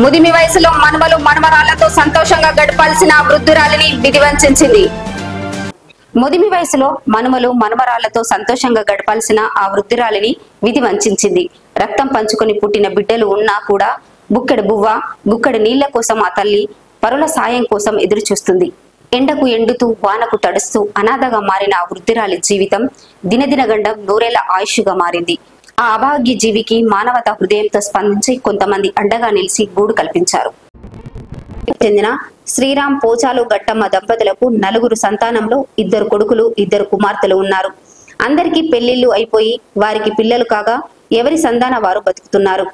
ముదిమి వయసులో మనవలు మనవరాళ్లతో సంతోషంగా గడపాల్సిన వృద్ధురాలిని విధి వంచింది. ముదిమి వయసులో మనుమలు మనవరాళ్లతో సంతోషంగా గడపాల్సిన ఆ వృద్ధురాలిని విధి వంచింది. రక్తం పంచుకొని పుట్టిన బిడ్డలు ఉన్నా కూడా బుక్కెడు బువ్వ గుక్కెడు నీళ్ల కోసం ఆ తల్లి పరుల సాయం కోసం ఎదురు చూస్తుంది. ఎండకు ఎండుతూ వానకు తడుస్తూ అనాథగా మారిన ఆ వృద్ధురాలి జీవితం దినదినగండం నూరేళ్ల ఆయుష్గా మారింది. ఆ అభాగ్య జీవికి మానవతా హృదయంతో స్పందించి కొంతమంది అండగా నిలిచి గూడు కల్పించారు. చెందిన శ్రీరామ్ పోచాలు గట్టమ్మ దంపతులకు 4 సంతానంలో 2 కొడుకులు 2 కుమార్తెలు ఉన్నారు. అందరికీ పెళ్లిళ్లు అయిపోయి వారికి పిల్లలు కాగా ఎవరి సంతాన వారు బతుకుతున్నారు.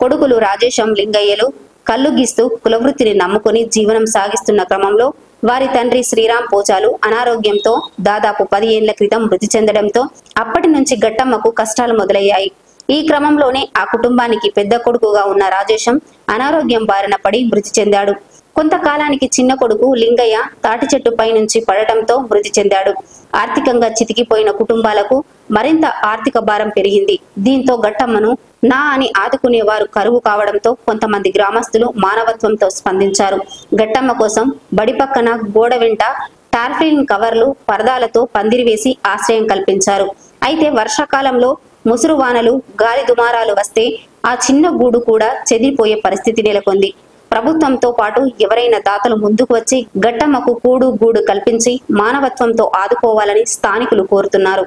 కొడుకులు రాజేశం లింగయ్యలు కళ్ళు గీస్తూ కులవృత్తిని నమ్ముకుని జీవనం సాగిస్తున్న క్రమంలో వారి తండ్రి శ్రీరామ్ పోచాలు అనారోగ్యంతో దాదాపు 10 ఏళ్ల క్రితం మృతి చెందడంతో అప్పటి నుంచి గట్టమ్మకు కష్టాలు మొదలయ్యాయి. ఈ క్రమంలోనే ఆ కుటుంబానికి పెద్ద కొడుకుగా ఉన్న రాజేశం అనారోగ్యం బారిన పడి మృతి చెందాడు. కొంతకాలానికి చిన్న కొడుకు లింగయ్య తాటి చెట్టు పై నుంచి పడటంతో మృతి చెందాడు. ఆర్థికంగా చితికిపోయిన కుటుంబాలకు మరింత ఆర్థిక భారం పెరిగింది. దీంతో గట్టమ్మను నా అని ఆదుకునేవారు కరువు కావడంతో కొంతమంది గ్రామస్తులు మానవత్వంతో స్పందించారు. గట్టమ్మ కోసం బడి పక్కన గోడ వెంట టార్పాలిన్ కవర్లు పరదాలతో పందిరి వేసి ఆశ్రయం కల్పించారు. అయితే వర్షాకాలంలో ముసురు వానలు గాలి దుమారాలు వస్తే ఆ చిన్న గూడు కూడా చెదిరిపోయే పరిస్థితి నెలకొంది. ప్రభుత్వంతో పాటు ఎవరైనా దాతలు ముందుకు వచ్చి గట్టమ్మకు కూడు గూడు కల్పించి మానవత్వంతో ఆదుకోవాలని స్థానికులు కోరుతున్నారు.